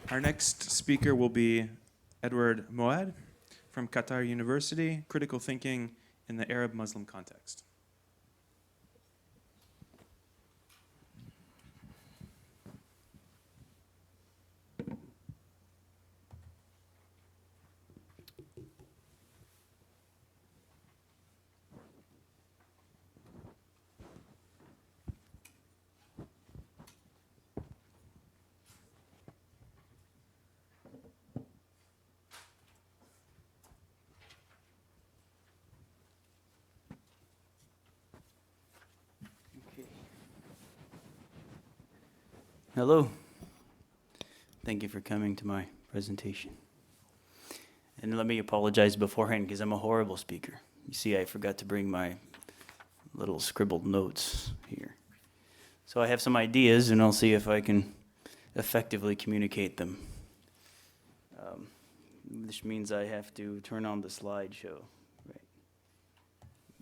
Our next speaker will be Edward Moad from Qatar University, Critical Thinking in the Arab Muslim Context. Hello. Thank you for coming to my presentation. And let me apologize beforehand because I'm a horrible speaker. You see, I forgot to bring my little scribbled notes here. So I have some ideas and I'll see if I can effectively communicate them. Which means I have to turn on the slideshow. Right.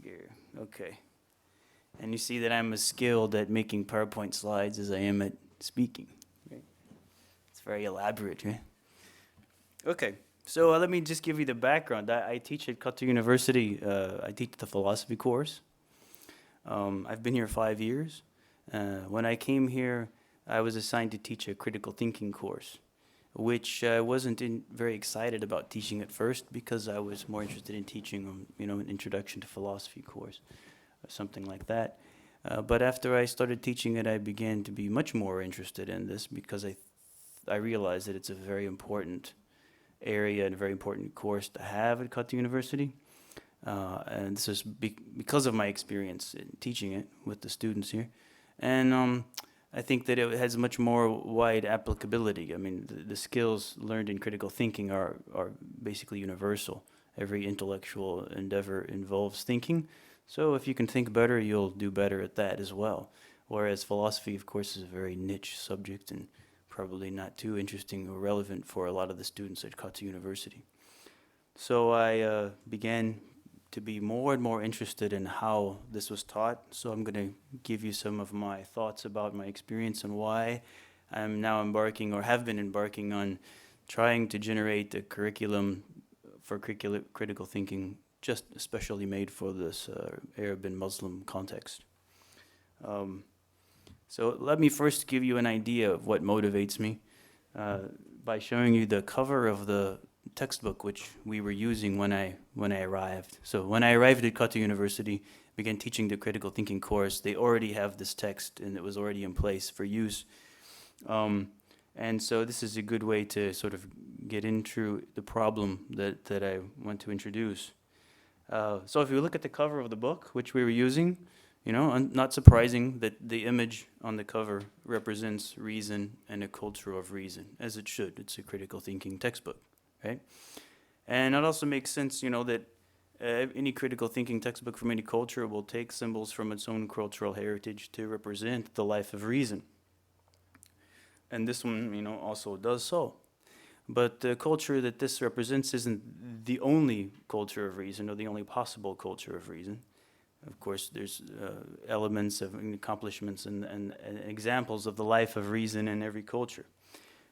Here. Okay. And you see that I'm as skilled at making PowerPoint slides as I am at speaking. Right? It's very elaborate, right? Okay, so let me just give you the background. I teach at Qatar University. I teach the philosophy course. I've been here 5 years. When I came here, I was assigned to teach a critical thinking course, which I wasn't very excited about teaching at first because I was more interested in teaching, an introduction to philosophy course or something like that. But after I started teaching it, I began to be much more interested in this because I realized that it's a very important area and a very important course to have at Qatar University. And this is because of my experience in teaching it with the students here. And I think that it has much more wide applicability. I mean, the skills learned in critical thinking are basically universal. Every intellectual endeavor involves thinking. So if you can think better, you'll do better at that as well. Whereas philosophy, of course, is a very niche subject and probably not too interesting or relevant for a lot of the students at Qatar University. So I began to be more and more interested in how this was taught. So I'm going to give you some of my thoughts about my experience and why I'm now embarking or have been embarking on trying to generate a curriculum for critical thinking just especially made for this Arab and Muslim context. So let me first give you an idea of what motivates me by showing you the cover of the textbook which we were using when I arrived. So when I arrived at Qatar University, began teaching the critical thinking course, they already have this text and it was already in place for use. And so this is a good way to sort of get into the problem that I want to introduce. So if you look at the cover of the book, which we were using, not surprising that the image on the cover represents reason and a culture of reason, as it should. It's a critical thinking textbook, right? And it also makes sense, that any critical thinking textbook from any culture will take symbols from its own cultural heritage to represent the life of reason. And this one, also does so. But the culture that this represents isn't the only culture of reason or the only possible culture of reason. Of course, there's elements of accomplishments and examples of the life of reason in every culture.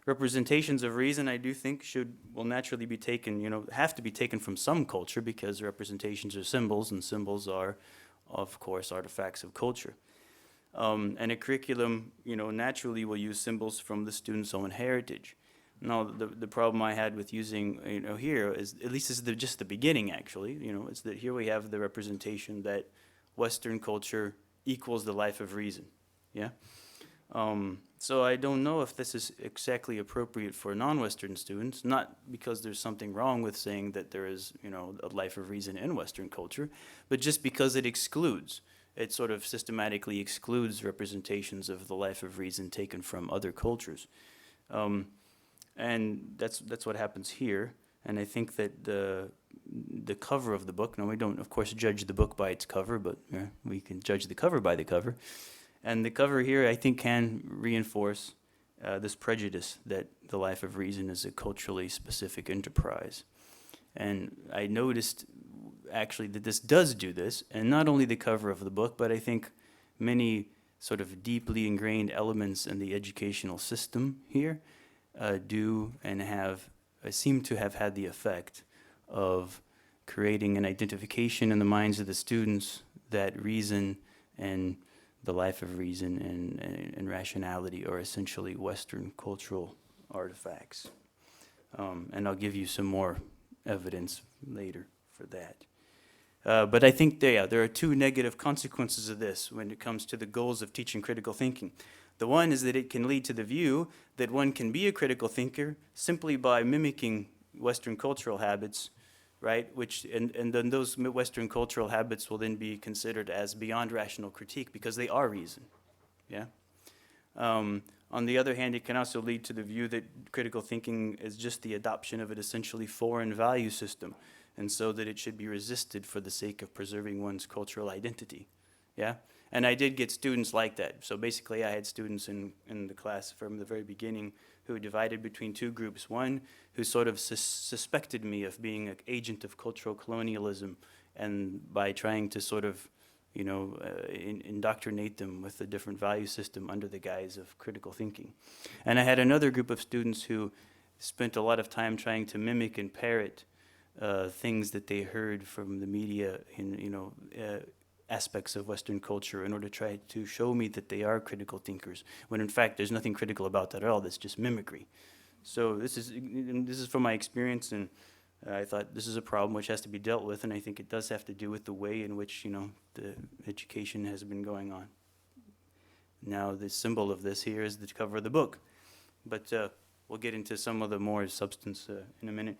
Representations of reason, I do think, will naturally be taken, have to be taken from some culture because representations are symbols and symbols are, of course, artifacts of culture. And a curriculum, naturally will use symbols from the student's own heritage. Now, the problem I had with using, here is, at least this is just the beginning, actually, is that here we have the representation that Western culture equals the life of reason, yeah? So I don't know if this is exactly appropriate for non-Western students, not because there's something wrong with saying that there is, a life of reason in Western culture, but just because it excludes. It sort of systematically excludes representations of the life of reason taken from other cultures. And that's what happens here. And I think that the cover of the book, now we don't, of course, judge the book by its cover, but we can judge the cover by the cover. And the cover here, I think, can reinforce this prejudice that the life of reason is a culturally specific enterprise. And I noticed, actually, that this does do this, and not only the cover of the book, but I think many sort of deeply ingrained elements in the educational system here do and have seem to have had the effect of creating an identification in the minds of the students that reason and the life of reason and rationality are essentially Western cultural artifacts. And I'll give you some more evidence later for that. But I think there are two negative consequences of this when it comes to the goals of teaching critical thinking. The one is that it can lead to the view that one can be a critical thinker simply by mimicking Western cultural habits, right? And then those Western cultural habits will then be considered as beyond rational critique because they are reason, yeah? On the other hand, it can also lead to the view that critical thinking is just the adoption of an essentially foreign value system, and so that it should be resisted for the sake of preserving one's cultural identity, yeah? And I did get students like that. So basically I had students in the class from the very beginning who divided between two groups. One who sort of suspected me of being an agent of cultural colonialism, and by trying to sort of, indoctrinate them with a different value system under the guise of critical thinking. And I had another group of students who spent a lot of time trying to mimic and parrot things that they heard from the media in, aspects of Western culture in order to try to show me that they are critical thinkers, when in fact there's nothing critical about that at all. That's just mimicry. So this is from my experience, and I thought this is a problem which has to be dealt with, and I think it does have to do with the way in which the education has been going on. Now the symbol of this here is the cover of the book, but we'll get into some of the more substance in a minute.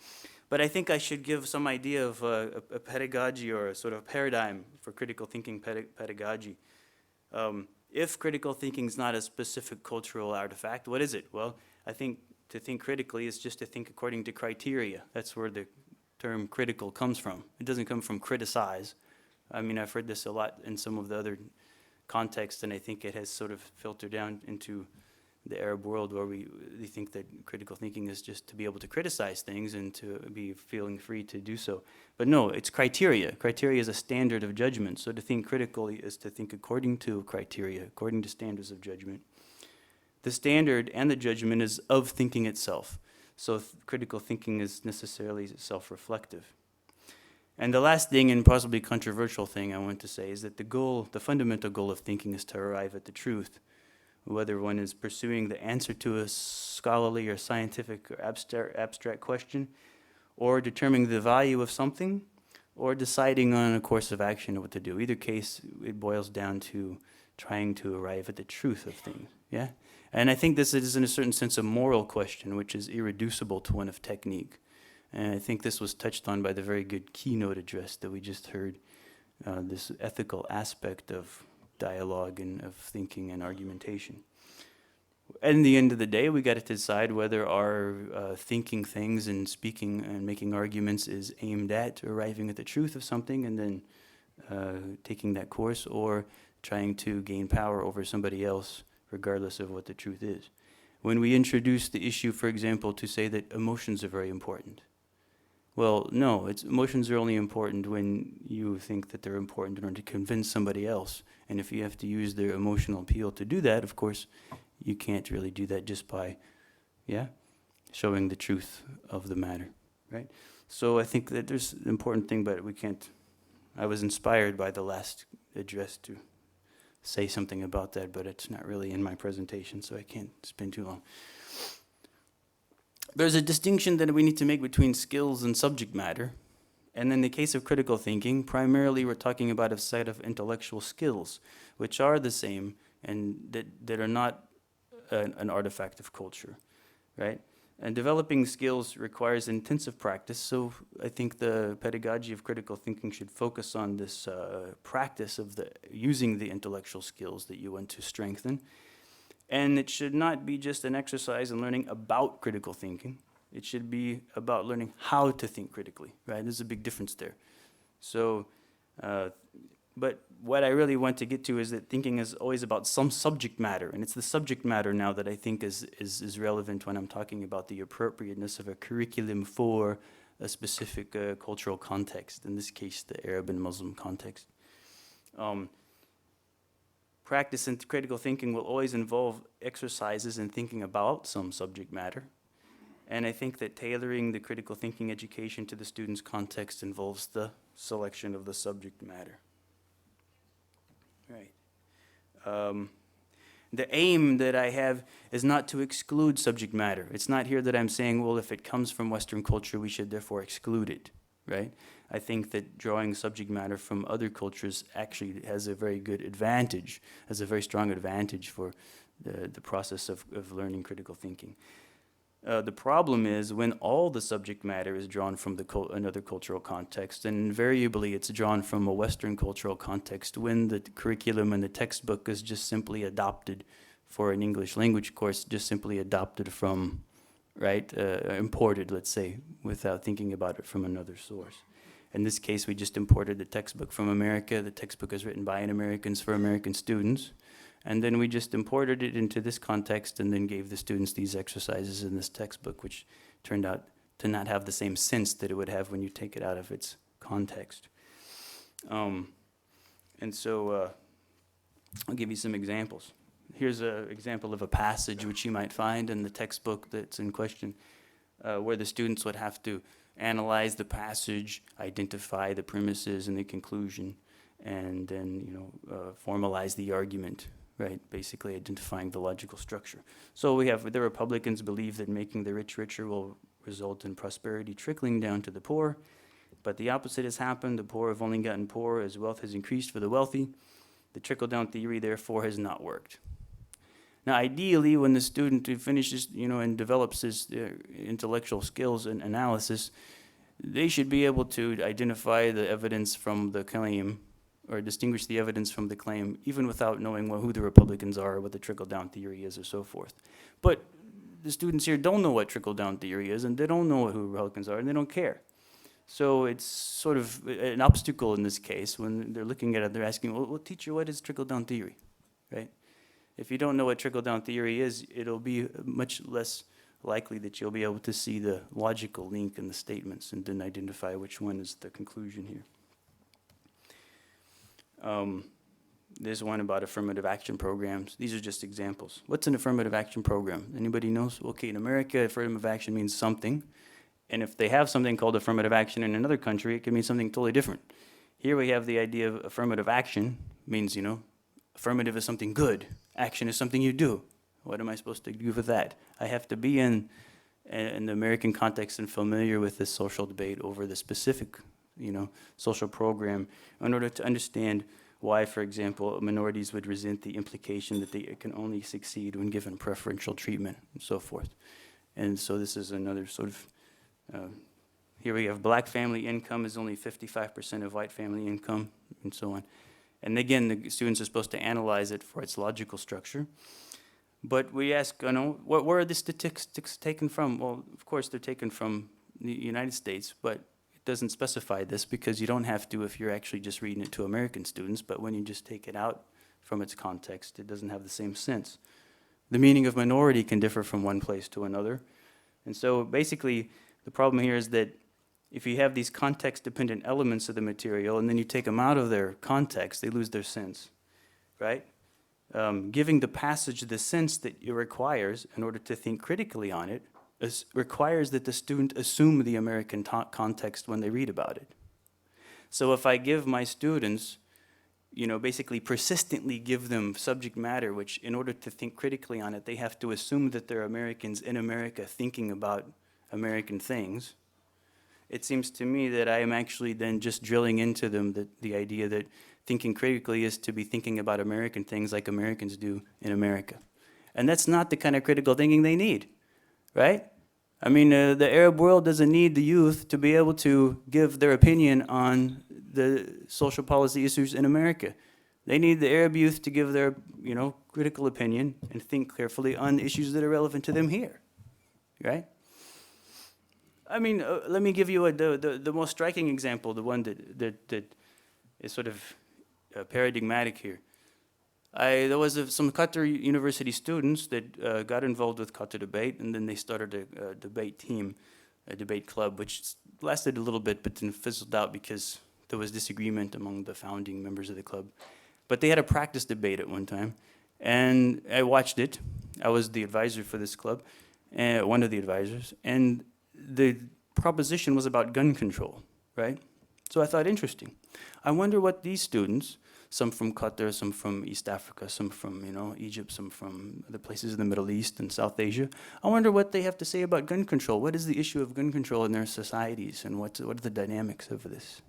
But I think I should give some idea of a pedagogy or a sort of paradigm for critical thinking pedagogy. If critical thinking is not a specific cultural artifact, what is it? Well, I think to think critically is just to think according to criteria. That's where the term critical comes from. It doesn't come from criticize. I mean, I've heard this a lot in some of the other contexts, and I think it has sort of filtered down into the Arab world, where we think that critical thinking is just to be able to criticize things and to be feeling free to do so. But no, it's criteria. Criteria is a standard of judgment. So to think critically is to think according to criteria, according to standards of judgment. The standard and the judgment is of thinking itself. So critical thinking is necessarily self-reflective. And the last thing, and possibly controversial thing I want to say, is that the fundamental goal of thinking is to arrive at the truth. Whether one is pursuing the answer to a scholarly or scientific or abstract question, or determining the value of something, or deciding on a course of action of what to do. Either case, it boils down to trying to arrive at the truth of things, yeah? And I think this is in a certain sense a moral question, which is irreducible to one of technique. And I think this was touched on by the very good keynote address that we just heard, this ethical aspect of dialogue and of thinking and argumentation. At the end of the day, we got to decide whether our thinking things and speaking and making arguments is aimed at arriving at the truth of something and then taking that course, or trying to gain power over somebody else regardless of what the truth is. When we introduce the issue, for example, to say that emotions are very important, well, no, emotions are only important when you think that they're important in order to convince somebody else. And if you have to use their emotional appeal to do that, of course, you can't really do that just by, showing the truth of the matter, right? So I think that there's an important thing, but I was inspired by the last address to say something about that, but it's not really in my presentation, so I can't spend too long. There's a distinction that we need to make between skills and subject matter. And in the case of critical thinking, primarily we're talking about a set of intellectual skills, which are the same and that are not an artifact of culture, right? And developing skills requires intensive practice, so I think the pedagogy of critical thinking should focus on this practice of using the intellectual skills that you want to strengthen. And it should not be just an exercise in learning about critical thinking. It should be about learning how to think critically, right? There's a big difference there. So, but what I really want to get to is that thinking is always about some subject matter, and it's the subject matter now that I think is relevant when I'm talking about the appropriateness of a curriculum for a specific cultural context, in this case, the Arab and Muslim context. Practice in critical thinking will always involve exercises in thinking about some subject matter, And I think that tailoring the critical thinking education to the student's context involves the selection of the subject matter. Right. The aim that I have is not to exclude subject matter. It's not here that I'm saying, well, if it comes from Western culture, we should therefore exclude it, right? I think that drawing subject matter from other cultures actually has a very good advantage, has a very strong advantage for the process of learning critical thinking. The problem is when all the subject matter is drawn from another cultural context, and invariably it's drawn from a Western cultural context when the curriculum and the textbook is just simply adopted for an English language course, just simply adopted from, right, imported, let's say, without thinking about it from another source. In this case, we just imported the textbook from America. The textbook is written by an Americans for American students. And then we just imported it into this context and then gave the students these exercises in this textbook, which turned out to not have the same sense that it would have when you take it out of its context. And so I'll give you some examples. Here's an example of a passage which you might find in the textbook that's in question, where the students would have to analyze the passage, identify the premises and the conclusion, and then formalize the argument. Right, basically identifying the logical structure. So we have the Republicans believe that making the rich richer will result in prosperity trickling down to the poor, but the opposite has happened. The poor have only gotten poorer as wealth has increased for the wealthy. The trickle-down theory, therefore, has not worked. Now, ideally, when the student finishes, and develops his intellectual skills and analysis, they should be able to identify the evidence from the claim or distinguish the evidence from the claim, even without knowing who the Republicans are, or what the trickle-down theory is, or so forth. But the students here don't know what trickle-down theory is, and they don't know who Republicans are, and they don't care. So it's sort of an obstacle in this case. When they're looking at it, they're asking, well, teacher, what is trickle-down theory, right? If you don't know what trickle-down theory is, it'll be much less likely that you'll be able to see the logical link in the statements and then identify which one is the conclusion here. There's one about affirmative action programs. These are just examples. What's an affirmative action program? Anybody knows? Okay, in America, affirmative action means something. And if they have something called affirmative action in another country, it can mean something totally different. Here we have the idea of affirmative action means, affirmative is something good. Action is something you do. What am I supposed to do with that? I have to be in the American context and familiar with this social debate over the specific social program in order to understand why, for example, minorities would resent the implication that they can only succeed when given preferential treatment and so forth. And so this is another sort of, here we have black family income is only 55% of white family income and so on. And again, the students are supposed to analyze it for its logical structure. But we ask, where are the statistics taken from? Well, of course, they're taken from the United States, but doesn't specify this because you don't have to if you're actually just reading it to American students, but when you just take it out from its context, it doesn't have the same sense. The meaning of minority can differ from one place to another. And so basically, the problem here is that if you have these context-dependent elements of the material and then you take them out of their context, they lose their sense, right? Giving the passage the sense that it requires in order to think critically on it requires that the student assume the American context when they read about it. So if I give my students, basically persistently give them subject matter, which in order to think critically on it, they have to assume that they're Americans in America thinking about American things, it seems to me that I am actually then just drilling into them the idea that thinking critically is to be thinking about American things like Americans do in America. And that's not the kind of critical thinking they need, right? I mean, the Arab world doesn't need the youth to be able to give their opinion on the social policy issues in America. They need the Arab youth to give their, critical opinion and think carefully on issues that are relevant to them here, right? I mean, let me give you the most striking example, the one that is sort of paradigmatic here. There was some Qatar University students that got involved with Qatar debate, and then they started a debate team, a debate club, which lasted a little bit, but then fizzled out because there was disagreement among the founding members of the club. But they had a practice debate at one time, and I watched it. I was the advisor for this club, one of the advisors, and the proposition was about gun control, right? So I thought, interesting. I wonder what these students, some from Qatar, some from East Africa, some from, Egypt, some from other places in the Middle East and South Asia, I wonder what they have to say about gun control. What is the issue of gun control in their societies, and what are the dynamics of this?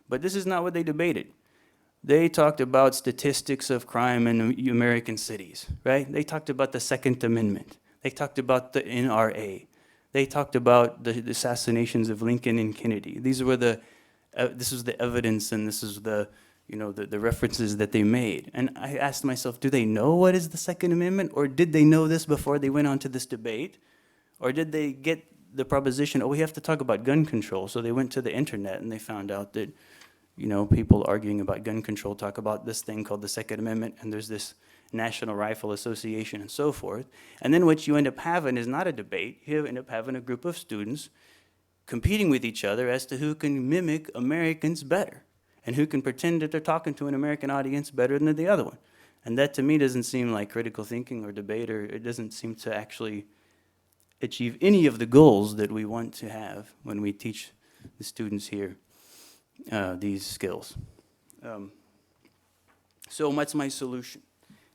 But this is not what they debated. They talked about statistics of crime in American cities, right? They talked about the Second Amendment. They talked about the NRA. They talked about the assassinations of Lincoln and Kennedy. These were this was the evidence, and this is the references that they made. And I asked myself, do they know what is the Second Amendment? Or did they know this before they went on to this debate? Or did they get the proposition, we have to talk about gun control? So they went to the internet and they found out that, people arguing about gun control talk about this thing called the Second Amendment, and there's this National Rifle Association and so forth. And then what you end up having is not a debate. You end up having a group of students competing with each other as to who can mimic Americans better and who can pretend that they're talking to an American audience better than the other one. And that to me doesn't seem like critical thinking or debate, or it doesn't seem to actually achieve any of the goals that we want to have when we teach the students here these skills. So what's my solution?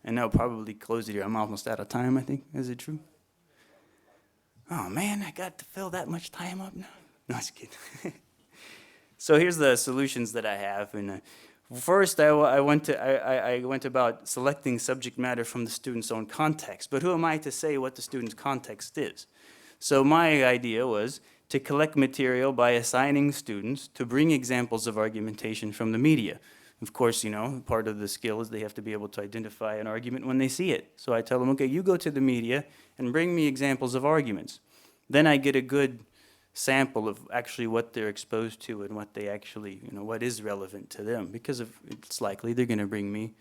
And I'll probably close it here. I'm almost out of time, I think. Is it true? Oh man, I got to fill that much time up now? No, just kidding. So here's the solutions that I have. And first, I went about selecting subject matter from the student's own context. But who am I to say what the student's context is? So my idea was to collect material by assigning students to bring examples of argumentation from the media. Of course, part of the skill is they have to be able to identify an argument when they see it. So I tell them, okay, you go to the media and bring me examples of arguments. Then I get a good sample of actually what they're exposed to and what they actually, what is relevant to them, because it's likely they're going to bring me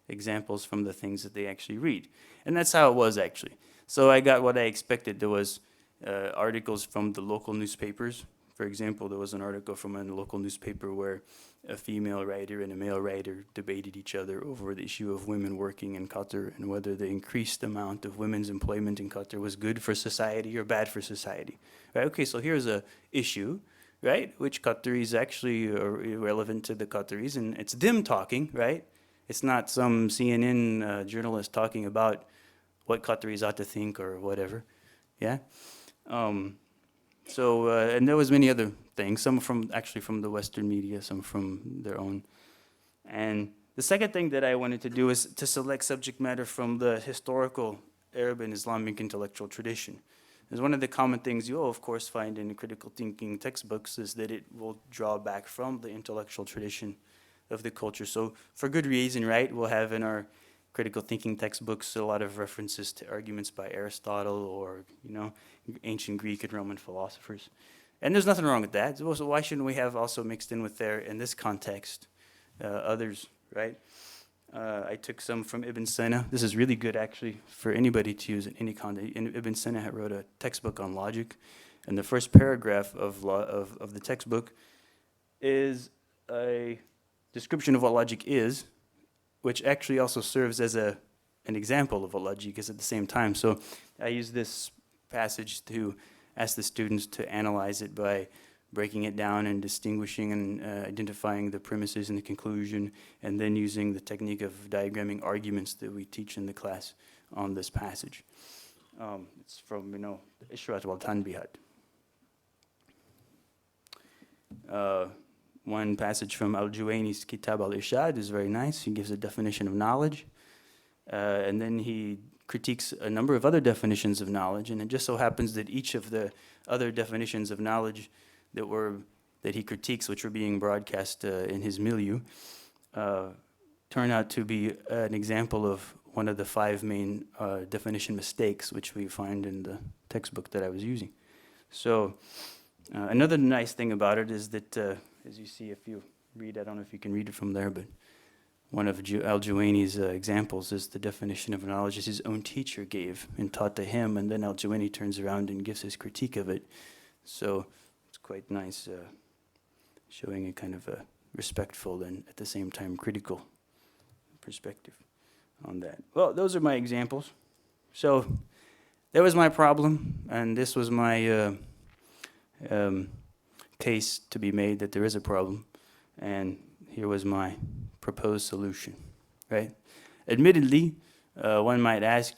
examples from the things that they actually read. And that's how it was actually. So I got what I expected. There was articles from the local newspapers. For example, there was an article from a local newspaper where a female writer and a male writer debated each other over the issue of women working in Qatar and whether the increased amount of women's employment in Qatar was good for society or bad for society. Right? Okay, so here's a issue, right, which Qataris actually are relevant to the Qataris, and it's them talking, right? It's not some CNN journalist talking about what Qataris ought to think or whatever, yeah? And there was many other things, some from the Western media, some from their own. And the second thing that I wanted to do is to select subject matter from the historical Arab and Islamic intellectual tradition. Because one of the common things you'll, of course, find in critical thinking textbooks is that it will draw back from the intellectual tradition of the culture. So for good reason, right, we'll have in our critical thinking textbooks a lot of references to arguments by Aristotle or, ancient Greek and Roman philosophers. And there's nothing wrong with that. So why shouldn't we have also mixed in with there, in this context, others, right? I took some from Ibn Sina. This is really good, actually, for anybody to use in any context. Ibn Sina wrote a textbook on logic, and the first paragraph of the textbook is a description of what logic is, which actually also serves as an example of what logic is at the same time. So I use this passage to ask the students to analyze it by breaking it down and distinguishing and identifying the premises and the conclusion, and then using the technique of diagramming arguments that we teach in the class on this passage. It's from, the Ishrat wal Tanbihat. One passage from Al-Juwayni's Kitab al-Irshad is very nice. He gives a definition of knowledge, and then he critiques a number of other definitions of knowledge, and it just so happens that each of the other definitions of knowledge that he critiques, which were being broadcast in his milieu, turn out to be an example of one of the 5 main definition mistakes which we find in the textbook that I was using. So another nice thing about it is that, as you see, if you read, I don't know if you can read it from there, but one of Al-Juwayni's examples is the definition of knowledge as his own teacher gave and taught to him, and then Al-Juwayni turns around and gives his critique of it. So it's quite nice, showing a kind of a respectful and at the same time critical perspective on that. Well, those are my examples. So that was my problem, and this was my case to be made that there is a problem, and here was my proposed solution, right? Admittedly, one might ask,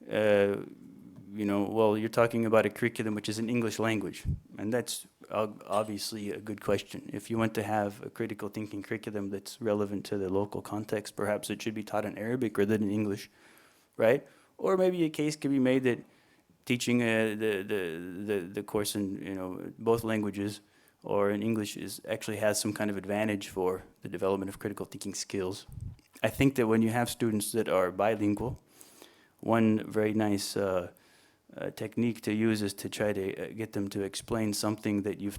well, you're talking about a curriculum which is in English language, and that's obviously a good question. If you want to have a critical thinking curriculum that's relevant to the local context, perhaps it should be taught in Arabic rather than English, right? Or maybe a case could be made that teaching the course in both languages or in English actually has some kind of advantage for the development of critical thinking skills. I think that when you have students that are bilingual, one very nice technique to use is to try to get them to explain something that you've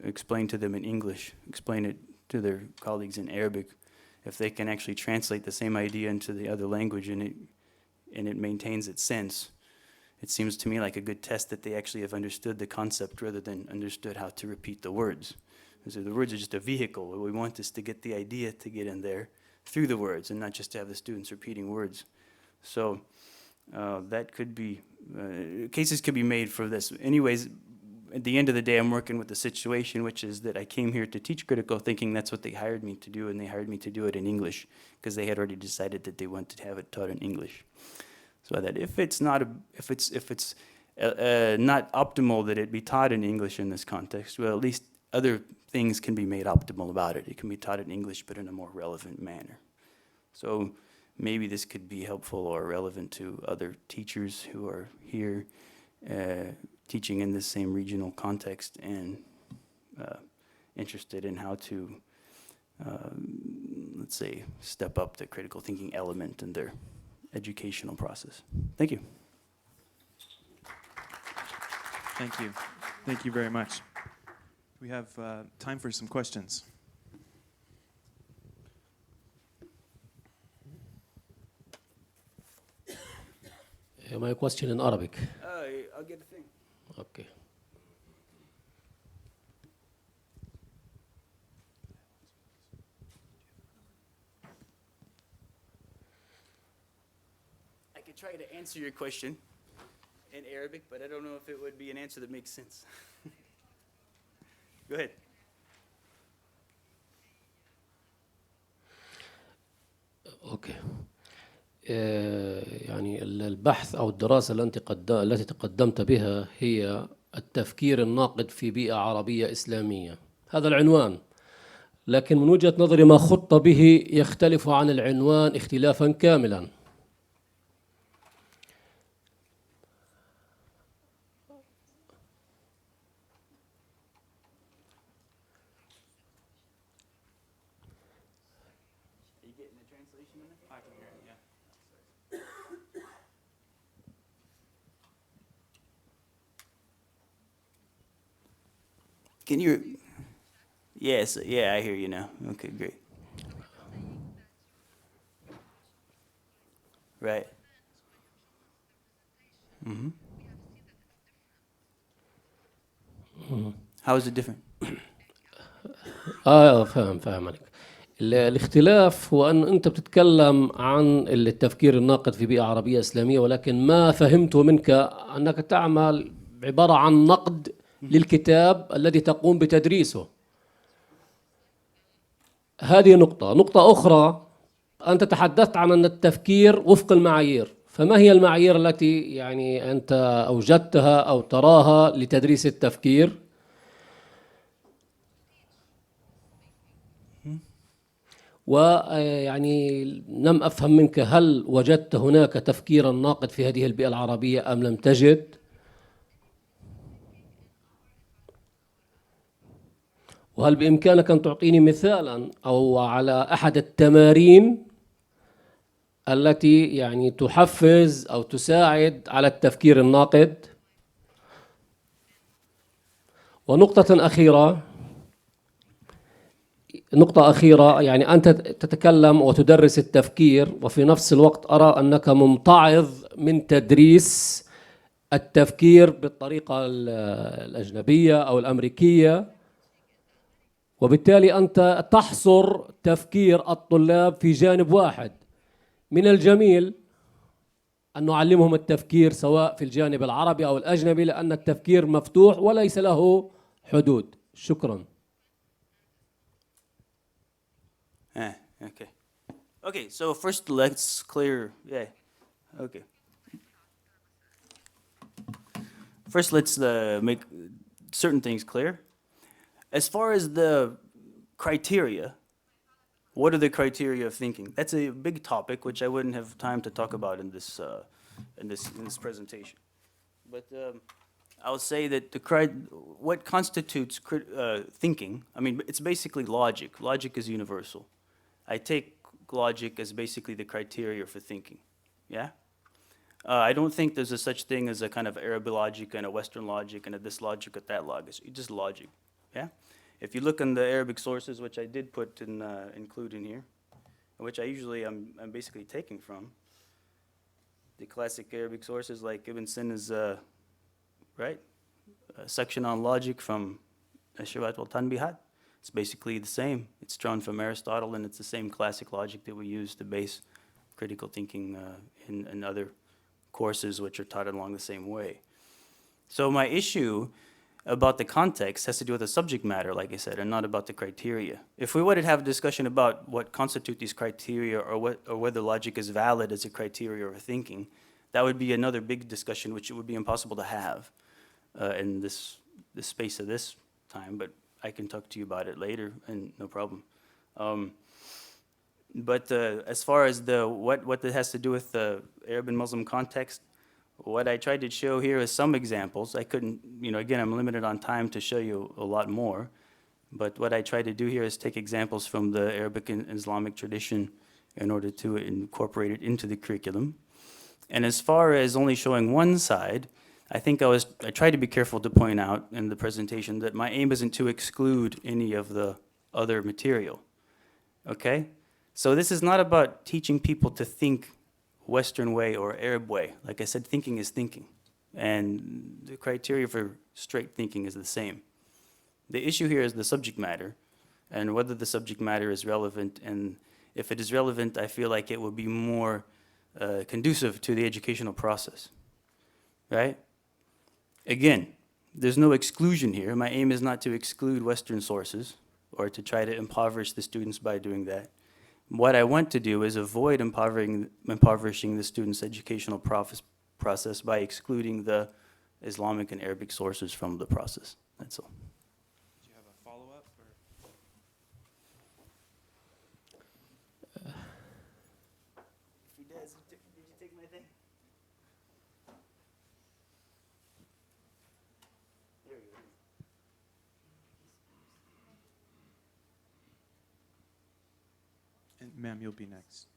explained to them in English, explain it to their colleagues in Arabic. If they can actually translate the same idea into the other language and it maintains its sense, it seems to me like a good test that they actually have understood the concept rather than understood how to repeat the words. So the words are just a vehicle. What we want is to get the idea to get in there through the words and not just to have the students repeating words. So that could be, cases could be made for this. Anyways, at the end of the day, I'm working with the situation, which is that I came here to teach critical thinking. That's what they hired me to do, and they hired me to do it in English because they had already decided that they wanted to have it taught in English. So that if it's not not optimal that it be taught in English in this context, well, at least other things can be made optimal about it. It can be taught in English, but in a more relevant manner. So maybe this could be helpful or relevant to other teachers who are here teaching in this same regional context and interested in how to, let's say, step up the critical thinking element in their educational process. Thank you. Thank you. Thank you very much. We have time for some questions. My question in Arabic. I'll get the thing. Okay. I could try to answer your question in Arabic, but I don't know if it would be an answer that makes sense. Go ahead. اوكي. يعني البحث او الدراسه التي تقدمت بها هي التفكير الناقد في بيئه عربيه اسلاميه. هذا العنوان، لكن من وجهه نظري ما خط به يختلف عن العنوان اختلافا كاملا. Can you? Yes, yeah, I hear you now. Okay, great. Right. Mm-hmm. How is it different? فاهم عليك. الاختلاف هو أن أنت بتتكلم عن التفكير الناقد في بيئة عربية إسلامية، ولكن ما فهمته منك أنك تعمل عبارة عن نقد للكتاب الذي تقوم بتدريسه. هذه نقطة أخرى، أنت تحدثت عن أن التفكير وفق المعايير، فما هي المعايير التي يعني أنت أوجدتها أو تراها لتدريس التفكير؟ ويعني لم أفهم منك، هل وجدت هناك تفكيرا ناقد في هذه البيئة العربية أم لم تجد؟ وهل بإمكانك أن تعطيني مثالا أو على أحد التمارين التي يعني تحفز أو تساعد على التفكير الناقد؟ ونقطة أخيرة، يعني أنت تتكلم وتدرس التفكير، وفي نفس الوقت أرى أنك ممتعض من تدريس التفكير بالطريقة الأجنبية أو الأمريكية، وبالتالي أنت تحصر تفكير الطلاب في جانب واحد. من الجميل أن نعلمهم التفكير سواء في الجانب العربي أو الأجنبي، لأن التفكير مفتوح وليس له حدود. شكرا. Okay. Okay, so first let's clear, yeah, okay. First let's make certain things clear. As far as the criteria, what are the criteria of thinking? That's a big topic which I wouldn't have time to talk about in this presentation. But I'll say that what constitutes thinking, I mean, it's basically logic. Logic is universal. I take logic as basically the criteria for thinking, yeah? I don't think there's a such thing as a kind of Arab logic and a Western logic and a this logic or that logic. It's just logic, yeah? If you look in the Arabic sources, which I did put in, include in here, which I usually I'm basically taking from, the classic Arabic sources like Ibn Sina's, right? A section on logic from Ashawat wal Tanbihat. It's basically the same. It's drawn from Aristotle, and it's the same classic logic that we use to base critical thinking in other courses which are taught along the same way. So my issue about the context has to do with the subject matter, like I said, and not about the criteria. If we were to have a discussion about what constitute these criteria or whether logic is valid as a criteria of thinking, that would be another big discussion which it would be impossible to have in this space of this time, but I can talk to you about it later, and no problem. But as far as what that has to do with the Arab and Muslim context, what I tried to show here is some examples. I couldn't, again, I'm limited on time to show you a lot more, but what I tried to do here is take examples from the Arabic and Islamic tradition in order to incorporate it into the curriculum. And as far as only showing one side, I think I tried to be careful to point out in the presentation that my aim isn't to exclude any of the other material, okay? So this is not about teaching people to think Western way or Arab way. Like I said, thinking is thinking, and the criteria for straight thinking is the same. The issue here is the subject matter, and whether the subject matter is relevant, and if it is relevant, I feel like it will be more conducive to the educational process, right? Again, there's no exclusion here. My aim is not to exclude Western sources or to try to impoverish the students by doing that. What I want to do is avoid impoverishing the students' educational process by excluding the Islamic and Arabic sources from the process. That's all. Do you have a follow-up? If he does, did you take my thing? There you go. And ma'am, you'll be next.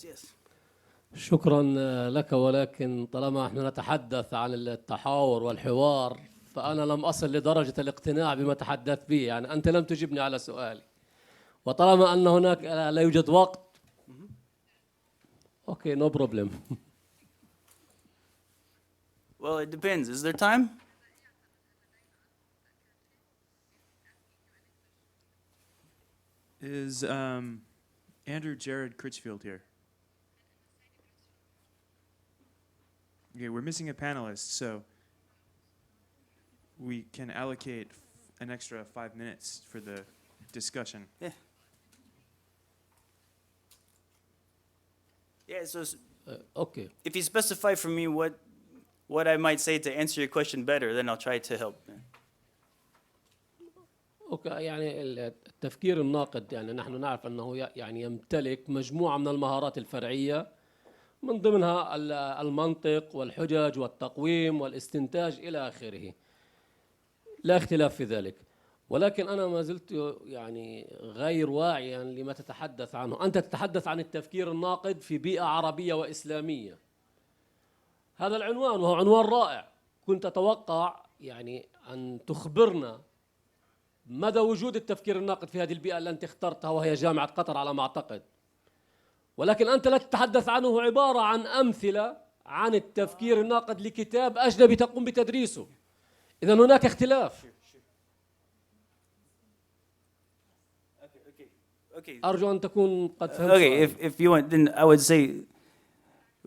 Yes. شكرا لك، ولكن طالما احنا نتحدث عن التحاور والحوار فأنا لم أصل لدرجة الاقتناع بما تحدثت به. يعني أنت لم تجبني على سؤالي، وطالما أن هناك لا يوجد وقت، okay, no problem. Well, it depends. Is there time? Is Andrew Jared Critchfield here? Okay, we're missing a panelist, so we can allocate an extra 5 minutes for the discussion. Yeah. Yeah, so Okay. if you specify for me what I might say to answer your question better, then I'll try to help. اوكي، يعني التفكير الناقد، يعني نحن نعرف انه يعني يمتلك مجموعه من المهارات الفرعيه، من ضمنها المنطق والحجج والتقويم والاستنتاج الى اخره، لا اختلاف في ذلك. ولكن انا ما زلت يعني غير واعيا لما تتحدث عنه. انت تتحدث عن التفكير الناقد في بيئه عربيه واسلاميه. هذا العنوان وهو عنوان رائع. كنت اتوقع يعني ان تخبرنا مدى وجود التفكير الناقد في هذه البيئة اللي أنت اخترتها، وهي جامعة قطر على ما أعتقد. ولكن أنت لا تتحدث عنه، عبارة عن أمثلة عن التفكير الناقد لكتاب أجنبي تقوم بتدريسه. إذن هناك اختلاف. Okay. أرجو أن تكون قد فهمت Okay, سؤالي. if you want, then I would say,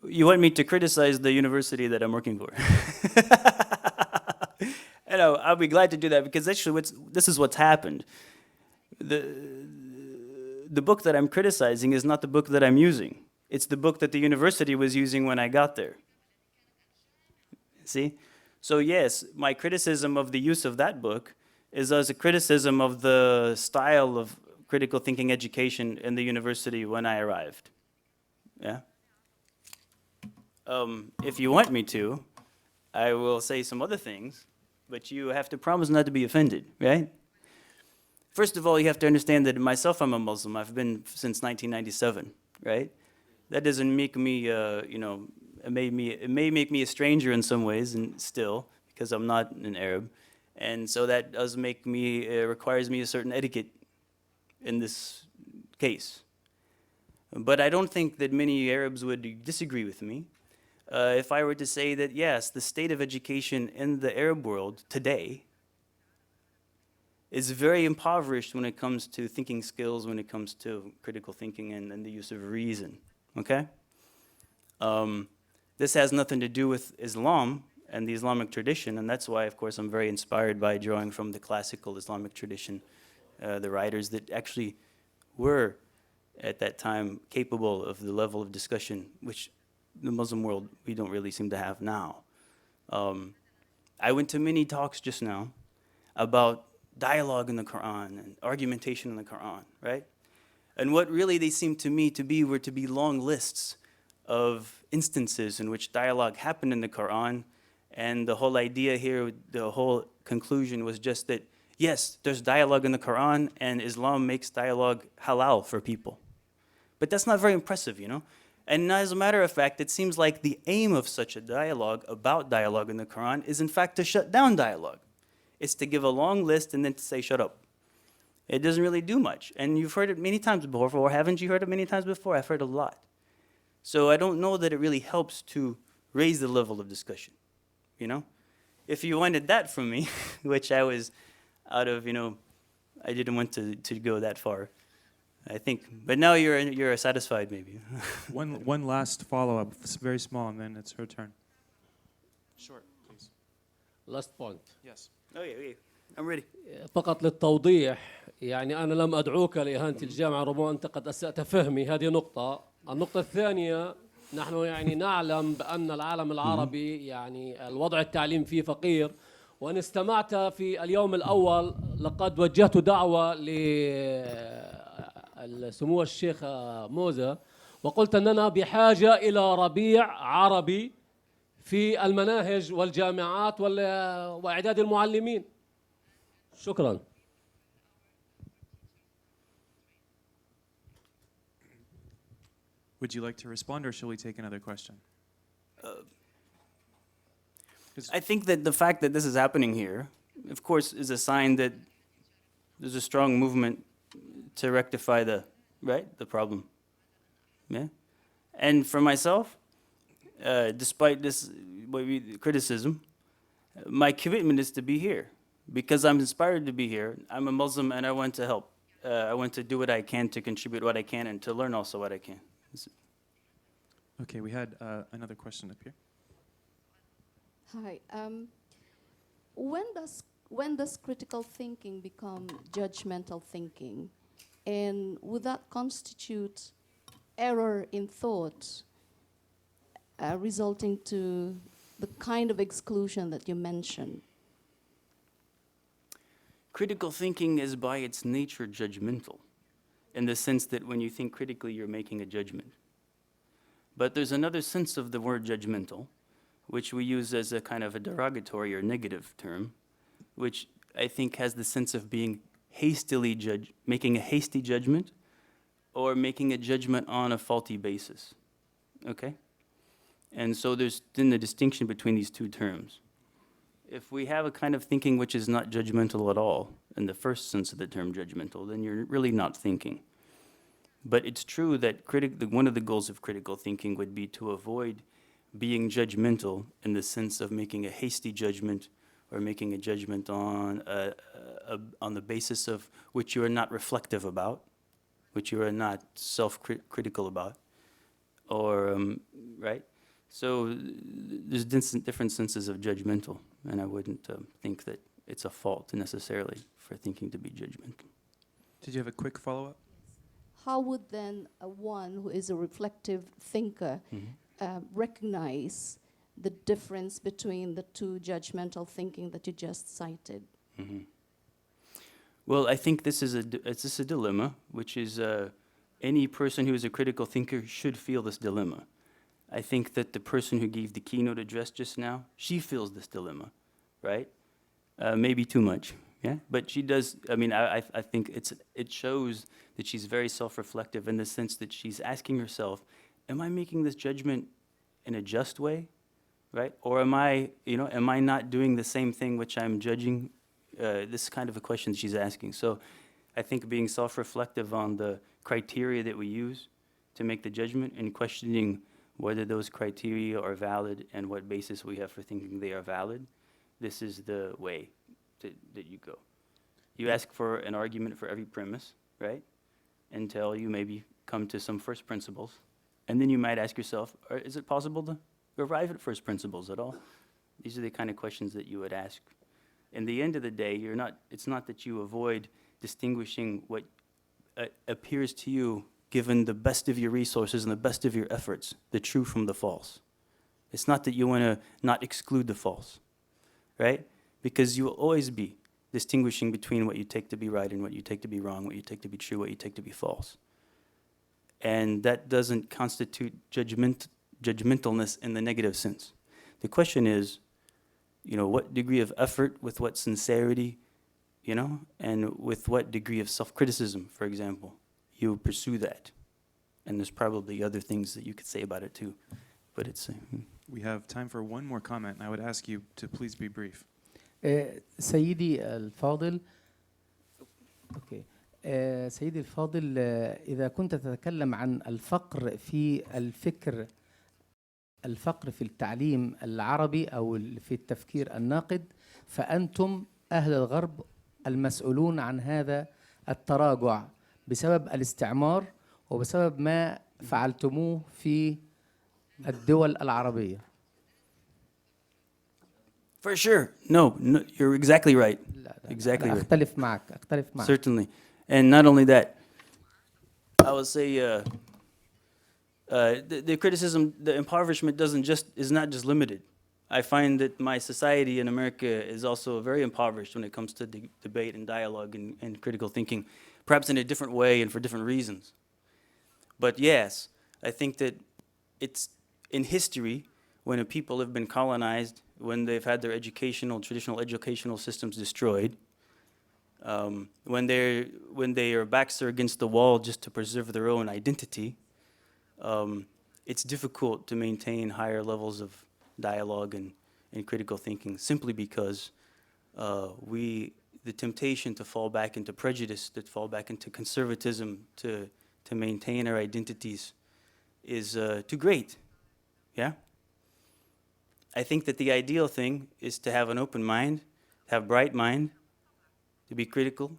you want me to criticize the university that I'm working for. And I'll be glad to do that because actually this is what's happened. The book that I'm criticizing is not the book that I'm using. It's the book that the university was using when I got there. See? So yes, my criticism of the use of that book is as a criticism of the style of critical thinking education in the university when I arrived. Yeah? If you want me to, I will say some other things, but you have to promise not to be offended, right? First of all, you have to understand that myself, I'm a Muslim. I've been since 1997, right? That doesn't make me, it may make me a stranger in some ways, and still, because I'm not an Arab. And so that does make me, requires me a certain etiquette in this case. But I don't think that many Arabs would disagree with me if I were to say that, yes, the state of education in the Arab world today is very impoverished when it comes to thinking skills, when it comes to critical thinking and the use of reason, okay? This has nothing to do with Islam and the Islamic tradition, and that's why, of course, I'm very inspired by drawing from the classical Islamic tradition, the writers that actually were, at that time, capable of the level of discussion which the Muslim world, we don't really seem to have now. I went to many talks just now about dialogue in the Quran and argumentation in the Quran, right? And what really they seemed to me to be were to be long lists of instances in which dialogue happened in the Quran, and the whole idea here, the whole conclusion was just that, yes, there's dialogue in the Quran, and Islam makes dialogue halal for people. But that's not very impressive, you know? And as a matter of fact, it seems like the aim of such a dialogue about dialogue in the Quran is in fact to shut down dialogue. It's to give a long list and then to say, shut up. It doesn't really do much. And you've heard it many times before, or haven't you heard it many times before? I've heard a lot. So I don't know that it really helps to raise the level of discussion, you know? If you wanted that from me, which I was out of, I didn't want to go that far, I think. But now you're satisfied, maybe. One last follow-up, very small, and then it's her turn. Short, please. Last point. Yes. Okay, I'm ready. فقط للتوضيح، يعني أنا لم أدعوك لإهانة الجامعة، ربما أنت قد أسأت فهمي، هذه نقطة. النقطة الثانية، نحن يعني نعلم بأن العالم العربي يعني الوضع التعليم فيه فقير، وأن استمعت في اليوم الأول لقد وجهت دعوة لسمو الشيخ موزة، وقلت أننا بحاجة إلى ربيع عربي في المناهج والجامعات وإعداد المعلمين. شكرا. Would you like to respond, or shall we take another question? I think that the fact that this is happening here, of course, is a sign that there's a strong movement to rectify the problem. Yeah? And for myself, despite this criticism, my commitment is to be here because I'm inspired to be here. I'm a Muslim and I want to help. I want to do what I can to contribute what I can and to learn also what I can. Okay, we had another question up here. Hi. When does critical thinking become judgmental thinking? And would that constitute error in thought resulting to the kind of exclusion that you mentioned? Critical thinking is by its nature judgmental, in the sense that when you think critically, you're making a judgment. But there's another sense of the word judgmental, which we use as a kind of a derogatory or negative term, which I think has the sense of being making a hasty judgment, or making a judgment on a faulty basis, okay? And so there's then the distinction between these two terms. If we have a kind of thinking which is not judgmental at all, in the first sense of the term judgmental, then you're really not thinking. But it's true that one of the goals of critical thinking would be to avoid being judgmental in the sense of making a hasty judgment or making a judgment on the basis of which you are not reflective about, which you are not self-critical about, or right? So there's different senses of judgmental, and I wouldn't think that it's a fault necessarily for thinking to be judgmental. Did you have a quick follow-up? How would then one who is a reflective thinker recognize the difference between the two judgmental thinking that you just cited? Well, I think this is a dilemma, which is any person who is a critical thinker should feel this dilemma. I think that the person who gave the keynote address just now, she feels this dilemma, right? Maybe too much, yeah? But she does, I mean, I think it shows that she's very self-reflective in the sense that she's asking herself, am I making this judgment in a just way, right? Or am I not doing the same thing which I'm judging? This kind of a question she's asking. So I think being self-reflective on the criteria that we use to make the judgment and questioning whether those criteria are valid and what basis we have for thinking they are valid, this is the way that you go. You ask for an argument for every premise, right? Until you maybe come to some first principles. And then you might ask yourself, is it possible to arrive at first principles at all? These are the kind of questions that you would ask. In the end of the day, it's not that you avoid distinguishing what appears to you, given the best of your resources and the best of your efforts, the true from the false. It's not that you want to not exclude the false, right? Because you will always be distinguishing between what you take to be right and what you take to be wrong, what you take to be true, what you take to be false. And that doesn't constitute judgmentalness in the negative sense. The question is, what degree of effort, with what sincerity, and with what degree of self-criticism, for example, you pursue that. And there's probably other things that you could say about it too, but it's... We have time for one more comment, and I would ask you to please be brief. سيدي الفاضل أوكي. سيدي الفاضل، إذا كنت تتكلم عن الفقر في الفكر، الفقر في التعليم العربي أو في التفكير الناقد، فأنتم أهل الغرب المسؤولون عن هذا التراجع بسبب الاستعمار وبسبب ما فعلتموه في الدول العربية. For sure. No, you're exactly right. لا Exactly right. أختلف معك. Certainly. And not only that, I would say the criticism, the impoverishment is not just limited. I find that my society in America is also very impoverished when it comes to debate and dialogue and critical thinking, perhaps in a different way and for different reasons. But yes, I think that it's in history, when a people have been colonized, when they've had their traditional educational systems destroyed, when their backs are against the wall just to preserve their own identity, it's difficult to maintain higher levels of dialogue and critical thinking, simply because the temptation to fall back into prejudice, to fall back into conservatism, to maintain our identities is too great. Yeah? I think that the ideal thing is to have an open mind, have bright mind, to be critical,